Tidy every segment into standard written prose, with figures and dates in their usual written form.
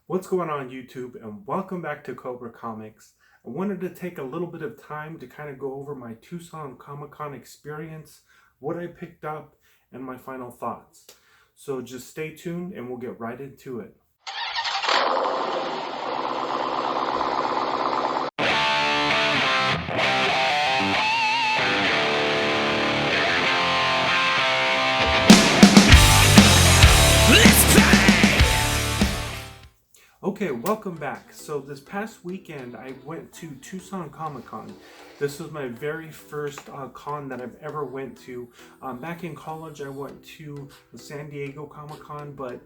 What's going on YouTube, and welcome back to Cobra Comics. I wanted to take a little bit of time to kind of go over my Tucson Comic Con experience, what I picked up, and my final thoughts. So just stay tuned and we'll get right into it. Okay, welcome back. So this past weekend I went to Tucson Comic Con. This was my very first con that I've ever went to. Back in college I went to the San Diego Comic Con, but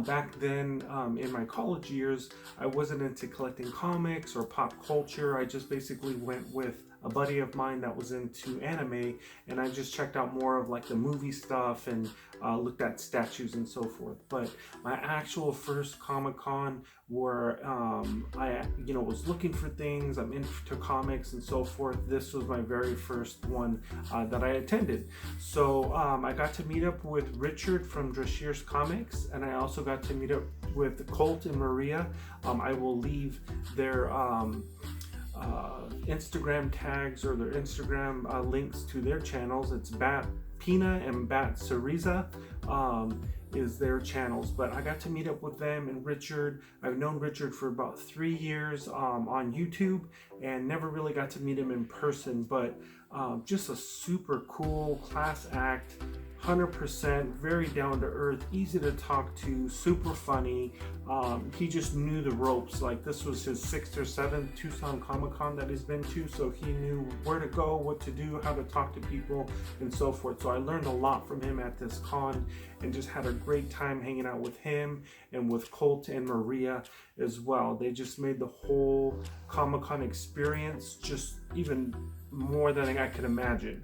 back then in my college years I wasn't into collecting comics or pop culture. I just basically went with a buddy of mine that was into anime, and I just checked out more of like the movie stuff and looked at statues and so forth. But my actual first Comic-Con where I was looking for things, I'm into comics and so forth. This was my very first one that I attended. So I got to meet up with Richard from Drashier's Comics, and I also got to meet up with Colt and Maria. I will leave their Instagram tags or their Instagram links to their channels. It's Bat Pina and Bat Cereza is their channels. But I got to meet up with them and Richard. I've known Richard for about 3 years on YouTube and never really got to meet him in person, but just a super cool class act. 100% very down to earth, easy to talk to, super funny. He just knew the ropes. Like, this was his 6th or 7th Tucson Comic Con that he's been to, so he knew where to go, what to do, how to talk to people, and so forth. So I learned a lot from him at this con and just had a great time hanging out with him and with Colt and Maria as well. They just made the whole Comic Con experience just even more than I could imagine.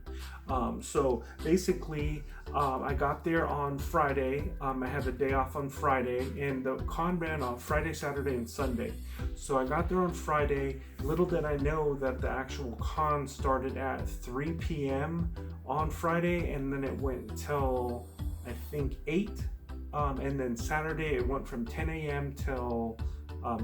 So basically, I got there on Friday. I had the day off on Friday, and the con ran on Friday, Saturday, and Sunday. So I got there on Friday. Little did I know that the actual con started at 3 p.m. on Friday, and then it went till I think 8. And then Saturday it went from 10 a.m. till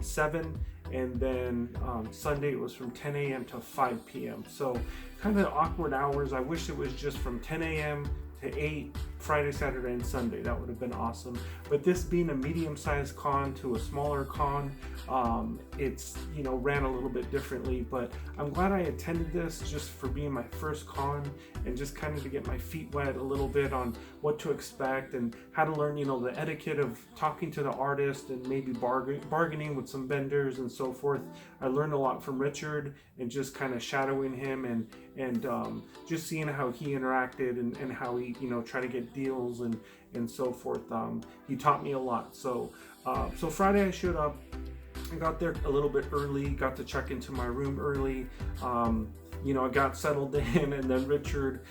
7, and then Sunday it was from 10 a.m. to 5 p.m. So kind of awkward hours. I wish it was just from 10 a.m. to 8 Friday, Saturday, and Sunday. That would have been awesome. But this being a medium-sized con to a smaller con, it's ran a little bit differently. But I'm glad I attended this just for being my first con and just kind of to get my feet wet a little bit on what to expect and how to learn the etiquette of talking to the artist and maybe bargaining with some vendors and so forth. I learned a lot from Richard and just kind of shadowing him and just seeing how he interacted and how he tried to get deals and so forth. He taught me a lot. So Friday I showed up. I got there a little bit early, got to check into my room early. I got settled in, and then Richard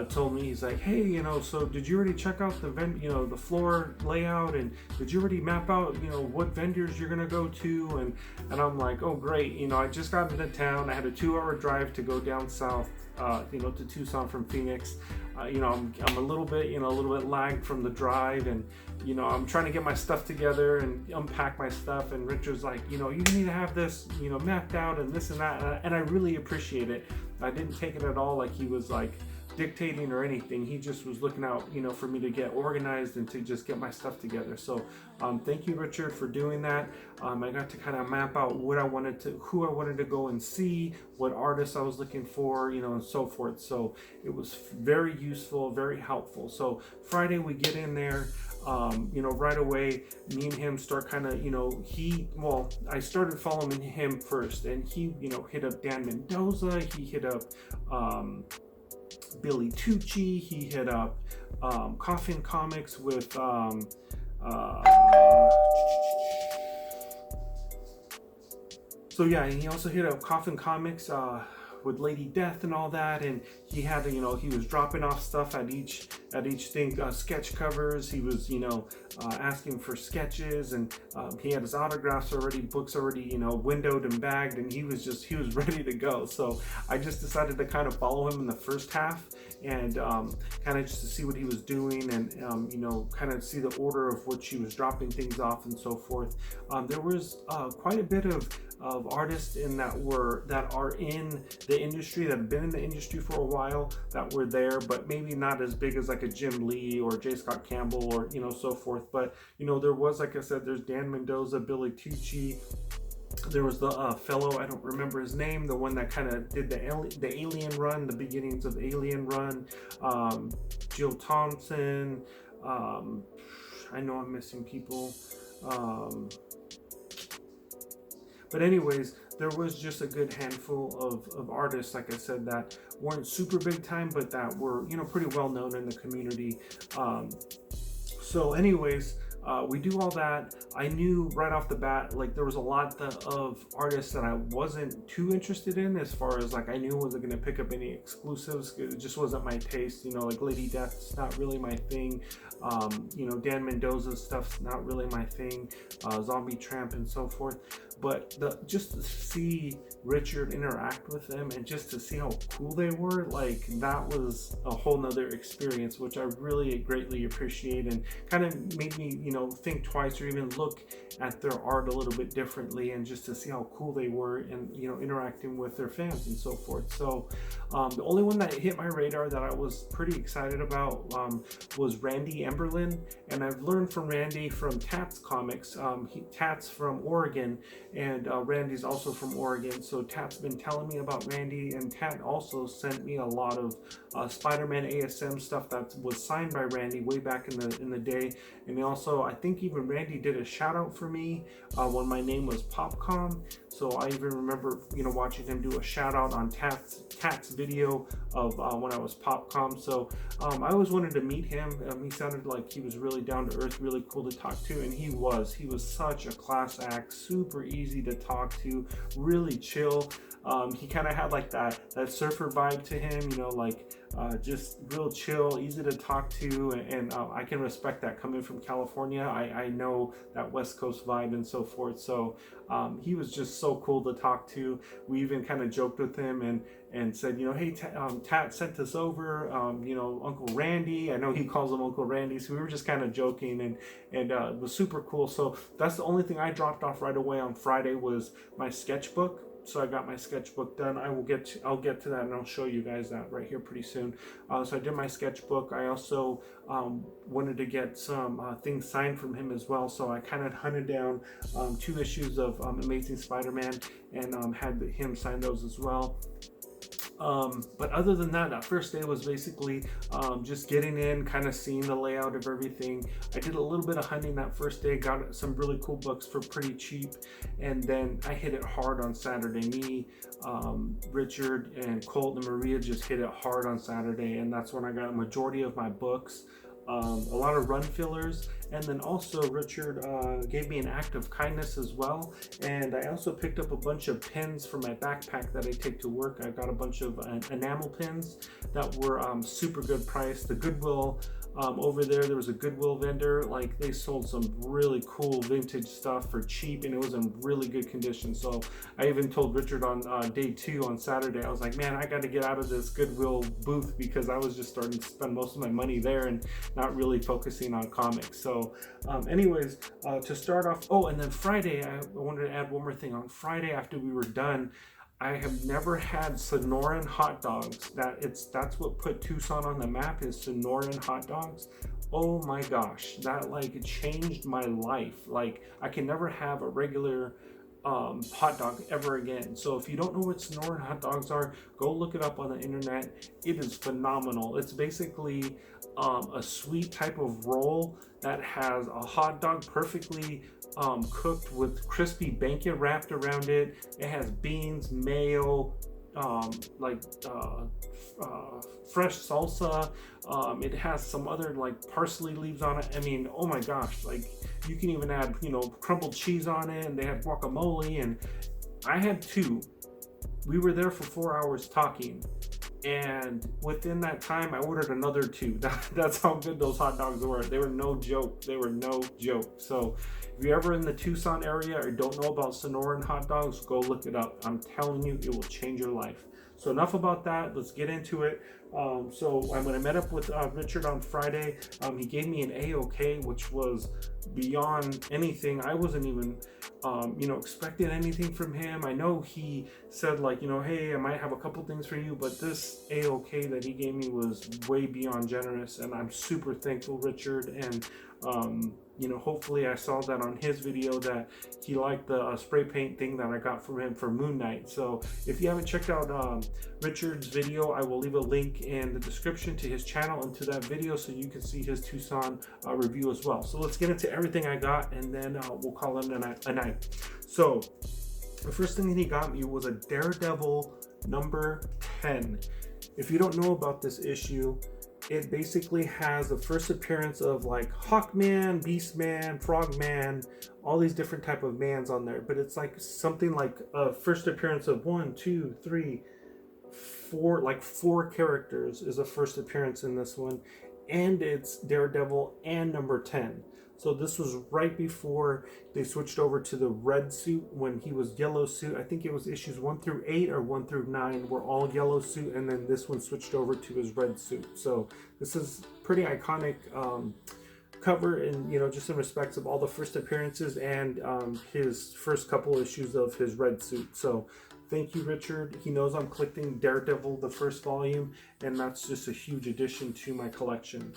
told me, he's like, hey, so did you already check out the floor layout, and did you already map out, what vendors you're gonna go to? And I'm like, oh great, I just got into town. I had a 2-hour drive to go down south, to Tucson from Phoenix. I'm a little bit lagged from the drive, and I'm trying to get my stuff together and unpack my stuff. And Richard's like, you need to have this, mapped out and this and that. And I really appreciate it. I didn't take it at all like he was like dictating or anything. He just was looking out, for me to get organized and to just get my stuff together. So thank you, Richard, for doing that. I got to kind of map out who I wanted to go and see, what artists I was looking for, and so forth. So it was very useful, very helpful. So Friday we get in there. Right away, me and him start kind of, I started following him first, and he, hit up Dan Mendoza, he hit up Billy Tucci, he hit up Coffin Comics with and he also hit up Coffin Comics with Lady Death and all that, and he had he was dropping off stuff at each thing, sketch covers. He was asking for sketches, and he had his autographs already, books already windowed and bagged, and he was ready to go. So I just decided to kind of follow him in the first half and kind of just to see what he was doing, and you know, kind of see the order of which he was dropping things off and so forth. There was quite a bit of artists that are in the industry, that have been in the industry for a while, that were there, but maybe not as big as like a Jim Lee or J. Scott Campbell, or you know, so forth. But you know, there was, like I said, there's Dan Mendoza, Billy Tucci. There was the fellow, I don't remember his name, the one that kind of did the Alien run, the beginnings of Alien run. Jill Thompson. I know I'm missing people. But anyways, there was just a good handful of artists, like I said, that weren't super big time, but that were, you know, pretty well known in the community. So anyways, we do all that. I knew right off the bat, like, there was a lot of artists that I wasn't too interested in, as far as like, I knew I wasn't going to pick up any exclusives. It just wasn't my taste, you know, like Lady Death's not really my thing. You know, Dan Mendoza's stuff's not really my thing. Zombie Tramp and so forth. But just to see Richard interact with them, and just to see how cool they were, like, that was a whole nother experience, which I really greatly appreciate, and kind of made me, you know, think twice, or even look at their art a little bit differently, and just to see how cool they were, and you know, interacting with their fans and so forth. So the only one that hit my radar that I was pretty excited about was Randy Emberlin. And I've learned from Randy from Tats Comics. Tats from Oregon, and Randy's also from Oregon. So Tat's been telling me about Randy, and Tat also sent me a lot of Spider-Man ASM stuff that was signed by Randy way back in the day. And also, I think even Randy did a shout out for me when my name was Popcom. So I even remember, you know, watching him do a shout out on Tat's video of when I was Popcom. So I always wanted to meet him. He sounded like he was really down to earth, really cool to talk to, and he was such a class act, super easy to talk to, really chill. He kind of had like that surfer vibe to him, you know, like just real chill, easy to talk to, and I can respect that coming from California. I know that West Coast vibe and so forth. So he was just so cool to talk to. We even kind of joked with him and said, you know, hey, Tat sent us over, you know, Uncle Randy. I know he calls him Uncle Randy. So we were just kind of joking, and it was super cool. So that's the only thing I dropped off right away on Friday, was my sketchbook. So I got my sketchbook done. I'll get to that, and I'll show you guys that right here pretty soon. So I did my sketchbook. I also wanted to get some things signed from him as well. So I kind of hunted down 2 issues of Amazing Spider-Man, and had him sign those as well. But other than that first day was basically just getting in, kind of seeing the layout of everything. I did a little bit of hunting that first day, got some really cool books for pretty cheap, and then I hit it hard on Saturday. Me, Richard, and Colt and Maria just hit it hard on Saturday, and that's when I got a majority of my books. A lot of run fillers, and then also Richard gave me an act of kindness as well. And I also picked up a bunch of pins for my backpack that I take to work. I got a bunch of enamel pins that were super good price. The Goodwill over there was a Goodwill vendor. Like, they sold some really cool vintage stuff for cheap, and it was in really good condition. So I even told Richard on day 2 on Saturday, I was like, man, I got to get out of this Goodwill booth, because I was just starting to spend most of my money there and not really focusing on comics. So anyways, to start off, and then Friday, I wanted to add one more thing. On Friday, after we were done, I have never had Sonoran hot dogs. That's what put Tucson on the map, is Sonoran hot dogs. Oh my gosh, that like changed my life. Like, I can never have a regular hot dog ever again. So if you don't know what Sonoran hot dogs are, go look it up on the internet. It is phenomenal. It's basically a sweet type of roll that has a hot dog perfectly cooked with crispy bacon wrapped around it. It has beans, mayo, fresh salsa. It has some other like parsley leaves on it. I mean, oh my gosh, like, you can even add, you know, crumbled cheese on it, and they had guacamole, and I had 2. We were there for 4 hours talking, and within that time I ordered another 2. That's how good those hot dogs were. They were no joke. So if you're ever in the Tucson area or don't know about Sonoran hot dogs, go look it up. I'm telling you, it will change your life. So enough about that. Let's get into it. So when I met up with Richard on Friday, he gave me an A-OK, which was beyond anything. I wasn't even, expecting anything from him. I know he said like, hey, I might have a couple things for you, but this A-OK that he gave me was way beyond generous, and I'm super thankful, Richard. And hopefully I saw that on his video that he liked the spray paint thing that I got from him for Moon Knight. So if you haven't checked out Richard's video, I will leave a link in the description to his channel and to that video so you can see his Tucson review as well. So let's get into everything I got, and then we'll call it a night. So the first thing that he got me was a Daredevil number 10. If you don't know about this issue, it basically has the first appearance of like Hawkman, Beastman, Frogman, all these different type of mans on there. But it's like something like a first appearance of 1, 2, 3, 4, like 4 characters is a first appearance in this one. And it's Daredevil and number 10. So this was right before they switched over to the red suit when he was yellow suit. I think it was issues 1 through 8 or 1 through 9 were all yellow suit, and then this one switched over to his red suit. So this is pretty iconic cover, and just in respects of all the first appearances and his first couple issues of his red suit. So thank you, Richard. He knows I'm collecting Daredevil, the first volume, and that's just a huge addition to my collection.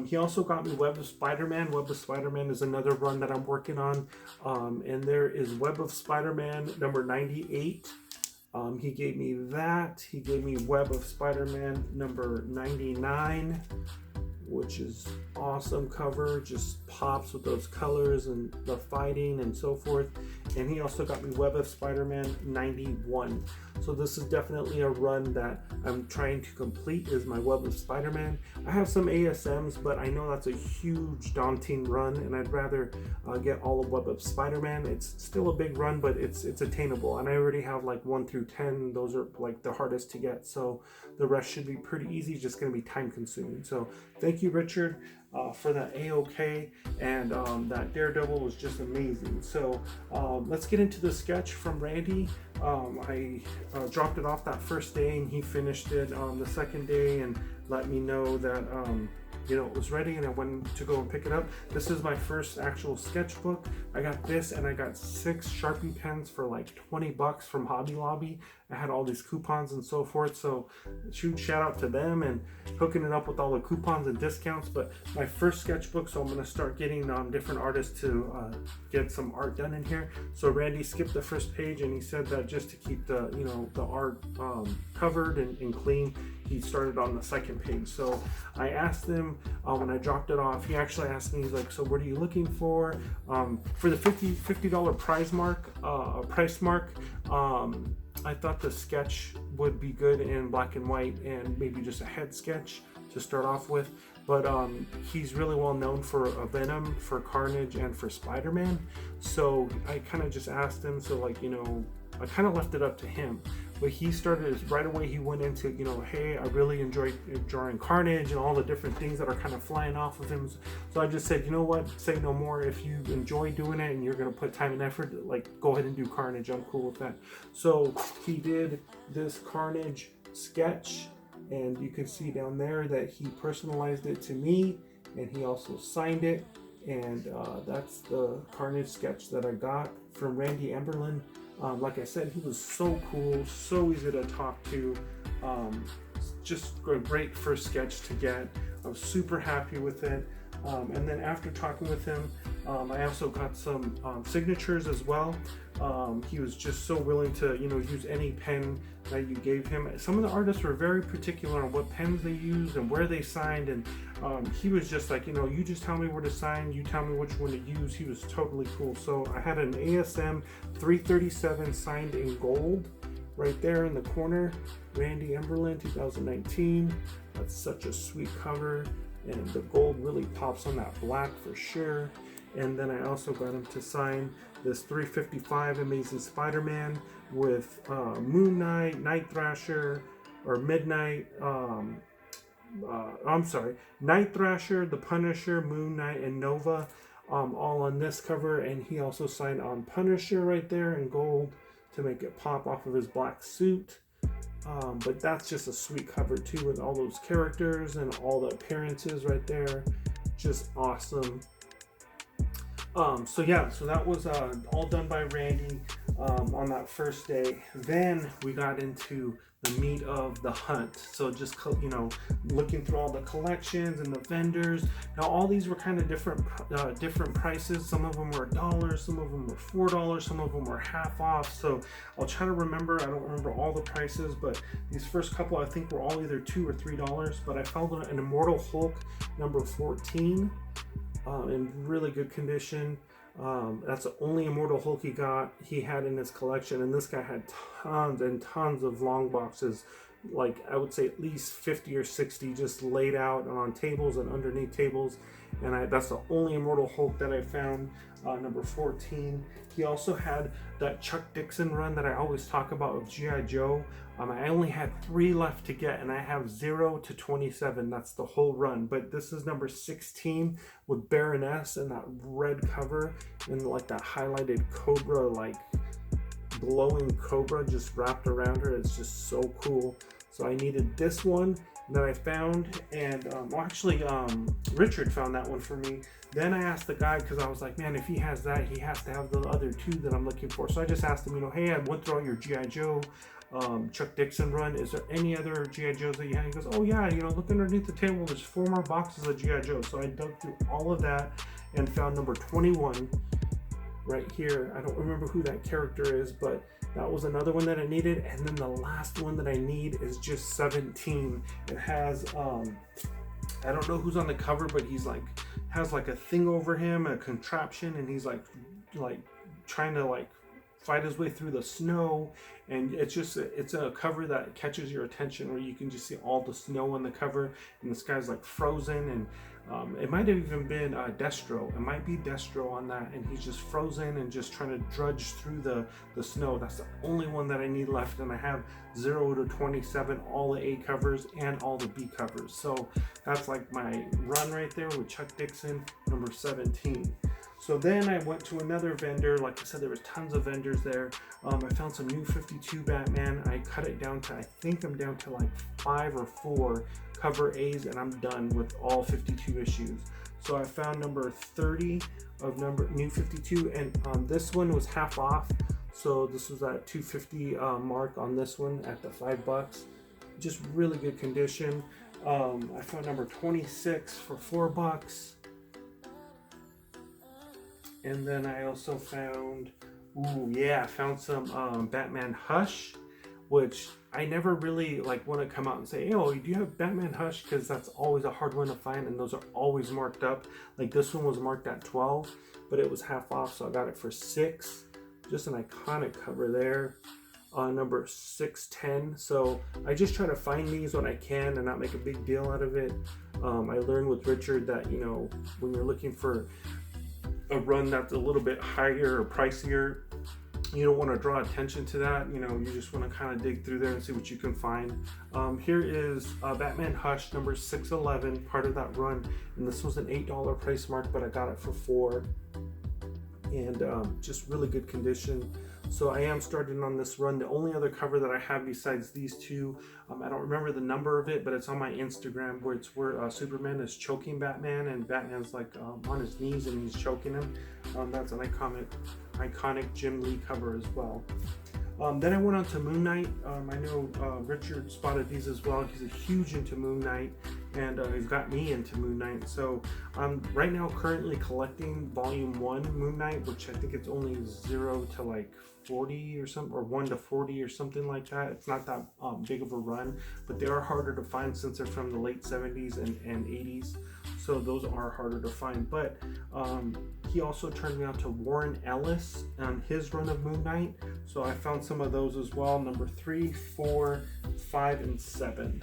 He also got me Web of Spider-Man. Web of Spider-Man is another run that I'm working on. And there is Web of Spider-Man number 98. He gave me that. He gave me Web of Spider-Man number 99, which is awesome cover, just pops with those colors and the fighting and so forth. And he also got me Web of Spider-Man 91. So this is definitely a run that I'm trying to complete, is my Web of Spider-Man. I have some ASMs, but I know that's a huge daunting run, and I'd rather get all of Web of Spider-Man. It's still a big run, but it's attainable, and I already have like 1 through 10. Those are like the hardest to get, so the rest should be pretty easy, just going to be time consuming. So thank you, Richard, for that A-OK, and that Daredevil was just amazing. So let's get into the sketch from Randy. I dropped it off that first day, and he finished it on the second day and let me know that it was ready, and I went to go and pick it up. This is my first actual sketchbook. I got this, and I got 6 Sharpie pens for like 20 bucks from Hobby Lobby. I had all these coupons and so forth, so huge shout out to them and hooking it up with all the coupons and discounts. But my first sketchbook, so I'm going to start getting different artists to get some art done in here. So Randy skipped the first page, and he said that just to keep the the art covered and clean, he started on the second page. So I asked him when I dropped it off, he actually asked me, he's like, so what are you looking for? For the $50 price mark, I thought the sketch would be good in black and white and maybe just a head sketch to start off with. But he's really well known for Venom, for Carnage, and for Spider-Man. So I kind of just asked him, so like, I kind of left it up to him. But he started right away, he went into, hey, I really enjoyed drawing Carnage and all the different things that are kind of flying off of him. So I just said, you know what, say no more. If you enjoy doing it and you're going to put time and effort, like, go ahead and do Carnage. I'm cool with that. So he did this Carnage sketch, and you can see down there that he personalized it to me, and he also signed it. And that's the Carnage sketch that I got from Randy Emberlin. Like I said, he was so cool, so easy to talk to. Just a great first sketch to get. I was super happy with it. And then after talking with him, I also got some signatures as well. He was just so willing to, use any pen that you gave him. Some of the artists were very particular on what pens they used and where they signed, and he was just like, you just tell me where to sign, you tell me which one to use. He was totally cool. So I had an ASM 337 signed in gold right there in the corner. Randy Emberlin 2019. That's such a sweet cover, and the gold really pops on that black for sure. And then I also got him to sign this 355 Amazing Spider-Man with Moon Knight, Night Thrasher, or Midnight, Night Thrasher, the Punisher, Moon Knight, and Nova, all on this cover. And he also signed on Punisher right there in gold to make it pop off of his black suit. But that's just a sweet cover too, with all those characters and all the appearances right there. Just awesome. So yeah, so that was all done by Randy on that first day. Then we got into the meat of the hunt. So just, you know, looking through all the collections and the vendors. Now all these were kind of different prices. Some of them were $1, some of them were $4, some of them were half off. So I'll try to remember. I don't remember all the prices, but these first couple I think were all either $2 or $3. But I found an Immortal Hulk number 14 in really good condition. That's the only Immortal Hulk he had in his collection, and this guy had tons and tons of long boxes, like I would say at least 50 or 60 just laid out on tables and underneath tables, and that's the only Immortal Hulk that I found, number 14. He also had that Chuck Dixon run that I always talk about of G.I. Joe. I only had 3 left to get, and I have 0 to 27. That's the whole run. But this is number 16 with Baroness and that red cover and like that highlighted cobra, like glowing cobra just wrapped around her. It's just so cool. So I needed this one that I found, and Richard found that one for me. Then I asked the guy, because I was like, man, if he has that, he has to have the other 2 that I'm looking for. So I just asked him, you know, hey, I went through all your G.I. Joe Chuck Dixon run. Is there any other G.I. Joes that you have? He goes, oh yeah, you know, look underneath the table, there's 4 more boxes of G.I. Joe. So I dug through all of that and found number 21 right here. I don't remember who that character is, but that was another one that I needed. And then the last one that I need is just 17. It has I don't know who's on the cover, but he's like has like a thing over him, a contraption, and he's like trying to like fight his way through the snow. And it's a cover that catches your attention, where you can just see all the snow on the cover, and this guy's like frozen, and it might have even been Destro. It might be Destro on that, and he's just frozen and just trying to drudge through the snow. That's the only one that I need left, and I have 0 to 27, all the A covers and all the B covers. So that's like my run right there with Chuck Dixon, number 17. So then I went to another vendor. Like I said, there was tons of vendors there. I found some new 52 Batman. I cut it down to, I think I'm down to like 5 or 4 cover A's, and I'm done with all 52 issues. So I found number 30 of new 52, and this one was half off. So this was at $2.50 mark on this one at the $5. Just really good condition. I found number 26 for $4. And then I also found, found some Batman Hush, which I never really like want to come out and say, oh, do you have Batman Hush? Because that's always a hard one to find, and those are always marked up. Like this one was marked at 12, but it was half off, so I got it for 6. Just an iconic cover there. Number 610. So I just try to find these when I can and not make a big deal out of it. I learned with Richard that, you know, when you're looking for a run that's a little bit higher or pricier, you don't want to draw attention to that. You know, you just want to kind of dig through there and see what you can find. Here is Batman Hush number 611, part of that run, and this was an $8 price mark, but I got it for 4, and just really good condition. So I am starting on this run. The only other cover that I have besides these 2, I don't remember the number of it, but it's on my Instagram, where Superman is choking Batman, and Batman's like on his knees and he's choking him. That's an iconic Jim Lee cover as well. Then I went on to Moon Knight. I know Richard spotted these as well. He's a huge into Moon Knight, and he's got me into Moon Knight. So I'm right now currently collecting Volume 1 Moon Knight, which I think it's only 0 to like 40 or something, or 1 to 40 or something like that. It's not that big of a run, but they are harder to find since they're from the late 70s and 80s. So those are harder to find. But he also turned me on to Warren Ellis on his run of Moon Knight. So I found some of those as well. Number 3, 4, 5, and 7.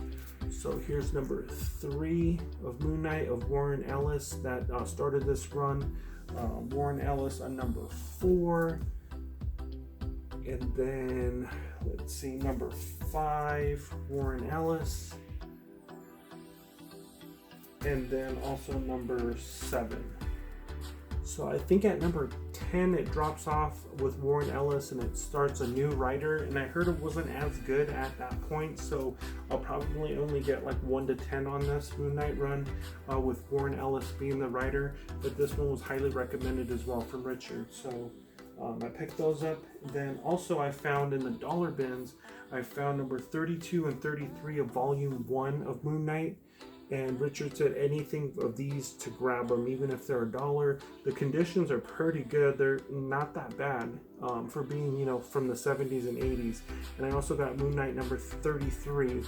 So here's number 3 of Moon Knight of Warren Ellis that started this run. Warren Ellis on number 4. And then, let's see, number 5, Warren Ellis. And then also number 7. So I think at number 10, it drops off with Warren Ellis and it starts a new writer, and I heard it wasn't as good at that point, so I'll probably only get like 1 to 10 on this Moon Knight run with Warren Ellis being the writer, but this one was highly recommended as well from Richard, so I picked those up. Then also I found in the dollar bins, I found number 32 and 33 of volume 1 of Moon Knight, and Richard said anything of these to grab them, even if they're $1. The conditions are pretty good, they're not that bad for being, you know, from the 70s and 80s. And I also got Moon Knight number 33.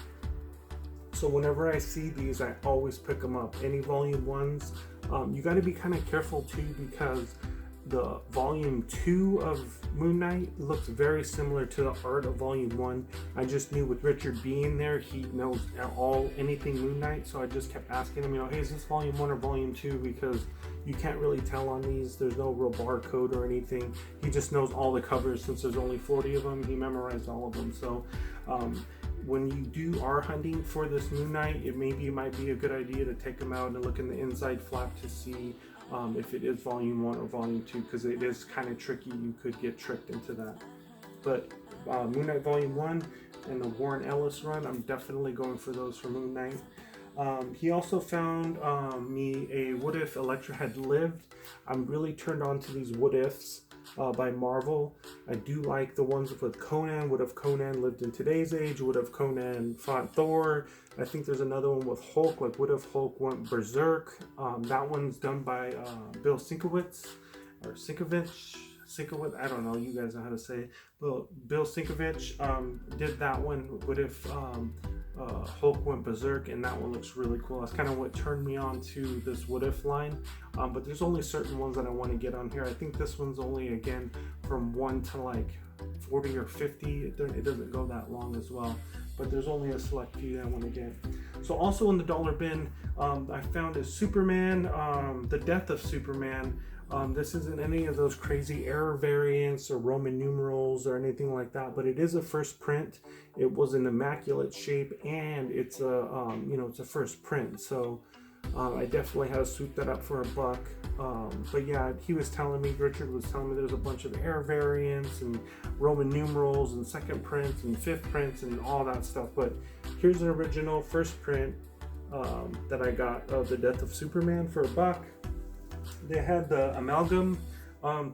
So whenever I see these, I always pick them up. Any volume 1s, you got to be kind of careful too, because the volume 2 of Moon Knight looks very similar to the art of volume 1. I just knew with Richard being there, he knows anything Moon Knight, so I just kept asking him, you know, hey, is this volume 1 or volume 2? Because you can't really tell on these. There's no real barcode or anything. He just knows all the covers since there's only 40 of them. He memorized all of them. So when you are hunting for this Moon Knight, it might be a good idea to take them out and look in the inside flap to see if it is volume 1 or volume 2, because it is kind of tricky. You could get tricked into that. But Moon Knight volume 1 and the Warren Ellis run, I'm definitely going for those for Moon Knight. He also found me a What If Elektra Had Lived. I'm really turned on to these what ifs by Marvel. I do like the ones with Conan. What if Conan lived in today's age? What if Conan fought Thor? I think there's another one with Hulk, like what if Hulk went berserk? That one's done by Bill Sienkiewicz, or Sienkiewicz, I don't know, you guys know how to say it. Bill Sienkiewicz did that one, what if Hulk went berserk, and that one looks really cool. That's kind of what turned me on to this what if line, but there's only certain ones that I want to get on here. I think this one's only, again, from 1 to like 40 or 50. It doesn't go that long as well, but there's only a select few that I want to get. So also in the dollar bin, I found a Superman, The Death of Superman. This isn't any of those crazy error variants or Roman numerals or anything like that, but it is a first print. It was an immaculate shape, and it's a it's a first print. So I definitely had to swoop that up for $1. But yeah, Richard was telling me there's a bunch of error variants and Roman numerals and second prints and fifth prints and all that stuff. But here's an original first print that I got of The Death of Superman for $1. They had the amalgam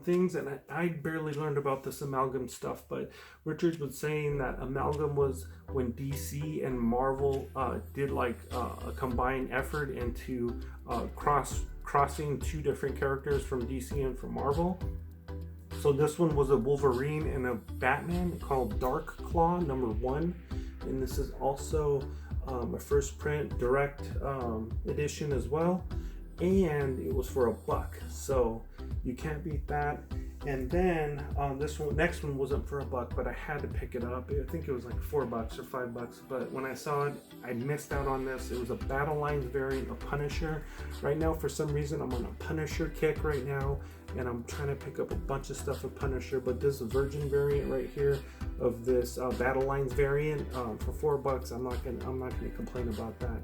things, and I barely learned about this amalgam stuff, but Richard was saying that amalgam was when DC and Marvel did like a combined effort into crossing 2 different characters from DC and from Marvel. So this one was a Wolverine and a Batman called Dark Claw number 1, and this is also a first print direct edition as well. And it was for $1, so you can't beat that. And then next one wasn't for $1, but I had to pick it up. I think it was like $4 or $5. But when I saw it, I missed out on this. It was a Battle Lines variant of Punisher. Right now, for some reason, I'm on a Punisher kick right now, and I'm trying to pick up a bunch of stuff with Punisher. But this Virgin variant right here of this Battle Lines variant for $4, I'm not gonna complain about that.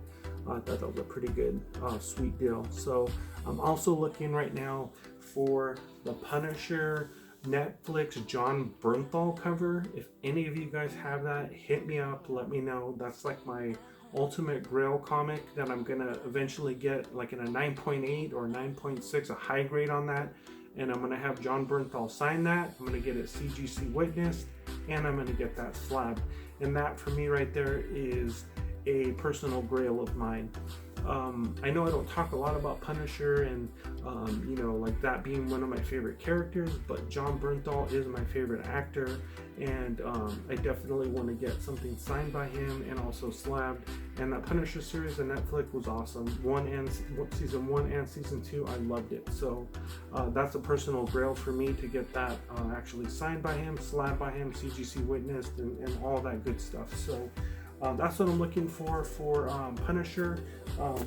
I thought that was a pretty good, sweet deal. So I'm also looking right now for the Punisher Netflix John Bernthal cover. If any of you guys have that, hit me up, let me know. That's like my ultimate grail comic that I'm gonna eventually get like in a 9.8 or 9.6, a high grade on that. And I'm gonna have John Bernthal sign that. I'm gonna get it CGC witnessed, and I'm gonna get that slabbed. And that for me right there is a personal grail of mine. I know I don't talk a lot about Punisher and like that being one of my favorite characters, but John Bernthal is my favorite actor, and I definitely want to get something signed by him and also slabbed. And that Punisher series on Netflix was awesome. Season 1 and season 2, I loved it. So that's a personal grail for me to get that actually signed by him, slabbed by him, CGC witnessed, and all that good stuff. So that's what I'm looking for Punisher.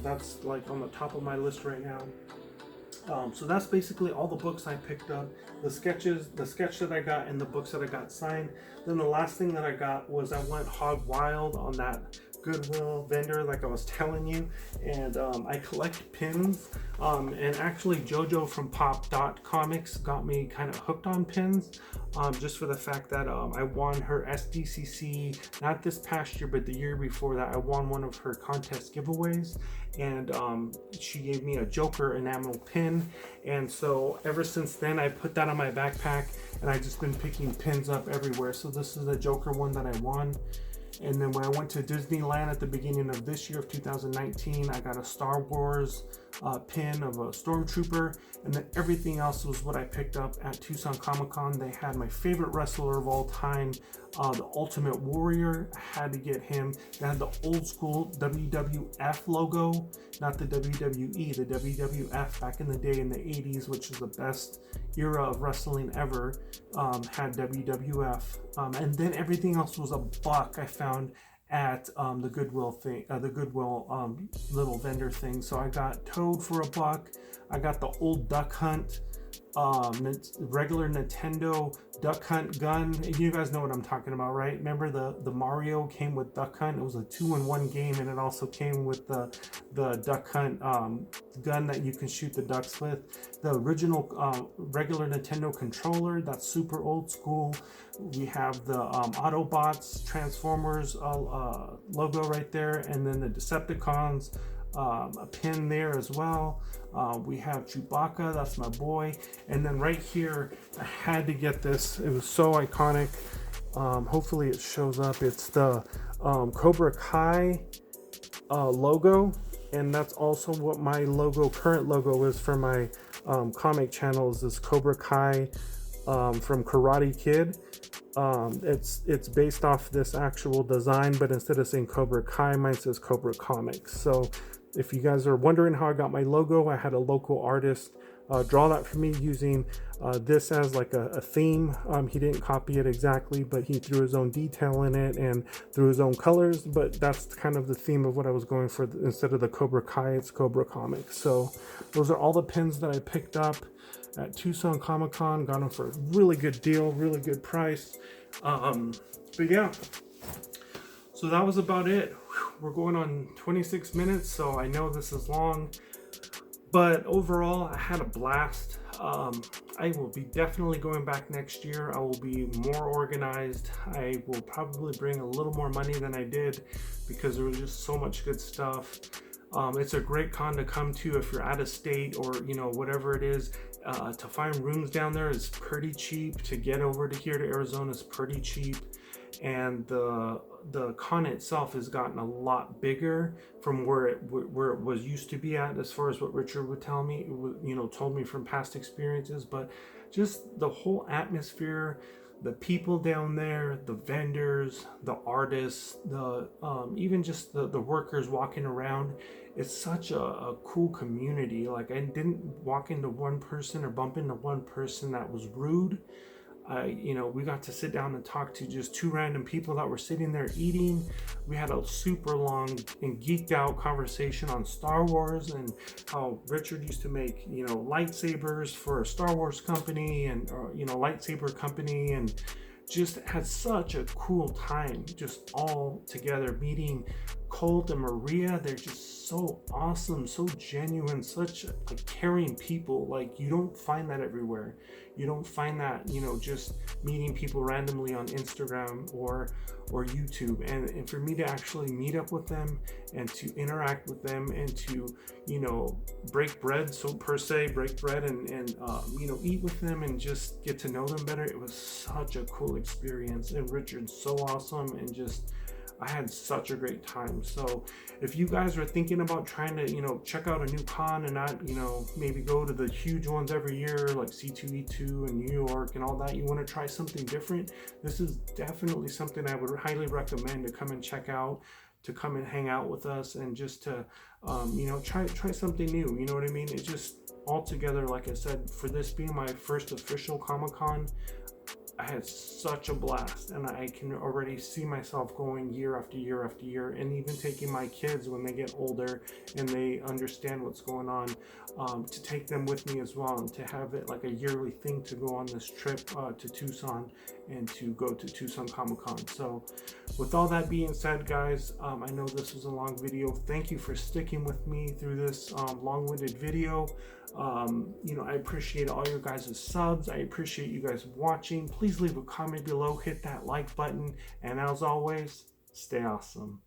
That's like on the top of my list right now. So that's basically all the books I picked up, the sketch that I got, and the books that I got signed. Then the last thing that I got was I went hog wild on that Goodwill vendor, like I was telling you, and I collect pins. And actually, JoJo from Pop Dot Comics got me kind of hooked on pins, just for the fact that I won her SDCC, not this past year, but the year before that. I won one of her contest giveaways, and she gave me a Joker enamel pin. And so ever since then, I put that on my backpack, and I've just been picking pins up everywhere. So this is the Joker one that I won. And then when I went to Disneyland at the beginning of this year of 2019, I got a Star Wars pin of a Stormtrooper, and then everything else was what I picked up at Tucson Comic Con. They had my favorite wrestler of all time, the Ultimate Warrior. I had to get him. They had the old school WWF logo, not the WWE, the WWF back in the day in the 80s, which is the best era of wrestling ever, had WWF. And then everything else was a buck I found at the Goodwill thing, the Goodwill little vendor thing. So I got Toad for a buck. I got the old Duck Hunt, regular Nintendo Duck Hunt gun. You guys know what I'm talking about, right? Remember the Mario came with Duck Hunt? It was a 2-in-1 game, and it also came with the Duck Hunt gun that you can shoot the ducks with. The original regular Nintendo controller, that's super old school. We have the Autobots, Transformers logo right there, and then the Decepticons, a pin there as well. We have Chewbacca, that's my boy. And then right here, I had to get this. It was so iconic. Hopefully it shows up. It's the Cobra Kai logo. And that's also what my current logo is for my comic channel, is this Cobra Kai from Karate Kid. It's based off this actual design, but instead of saying Cobra Kai, mine says Cobra Comics. So if you guys are wondering how I got my logo, I had a local artist draw that for me using this as like a theme. He didn't copy it exactly, but he threw his own detail in it and threw his own colors. But that's kind of the theme of what I was going for. Instead of the Cobra Kai, it's Cobra Comics. So those are all the pins that I picked up at Tucson Comic Con. Got them for a really good deal, really good price. But yeah, so that was about it. We're going on 26 minutes, so I know this is long, but overall I had a blast. I will be definitely going back next year. I will be more organized. I will probably bring a little more money than I did, because there was just so much good stuff. It's a great con to come to if you're out of state, or whatever it is. To find rooms down there is pretty cheap. To get over to here to Arizona is pretty cheap, and the con itself has gotten a lot bigger from where it was used to be at, as far as what Richard would tell me, told me from past experiences. But just the whole atmosphere, the people down there, the vendors, the artists, the even just the workers walking around. It's such a cool community. Like, I didn't walk into one person or bump into one person that was rude. We got to sit down and talk to just two random people that were sitting there eating. We had a super long and geeked out conversation on Star Wars and how Richard used to make, lightsabers for a Star Wars company and, lightsaber company, and just had such a cool time just all together meeting Colt and Maria. They're just so awesome, so genuine, such like caring people. Like, you don't find that everywhere. You don't find that, just meeting people randomly on Instagram or YouTube. And for me to actually meet up with them and to interact with them and to, break bread and eat with them and just get to know them better, it was such a cool experience. And Richard's so awesome, and just I had such a great time. So if you guys are thinking about trying to, check out a new con and not, maybe go to the huge ones every year like C2E2 and New York and all that, you want to try something different, this is definitely something I would highly recommend to come and check out, to come and hang out with us, and just to, try something new. You know what I mean? It's just all together, like I said, for this being my first official Comic-Con, I had such a blast, and I can already see myself going year after year after year, and even taking my kids when they get older and they understand what's going on, to take them with me as well, and to have it like a yearly thing to go on this trip to Tucson and to go to Tucson Comic Con. So with all that being said, guys, I know this was a long video. Thank you for sticking with me through this long-winded video. I appreciate all your guys' subs. I appreciate you guys watching. Please leave a comment below, hit that like button, and as always, stay awesome.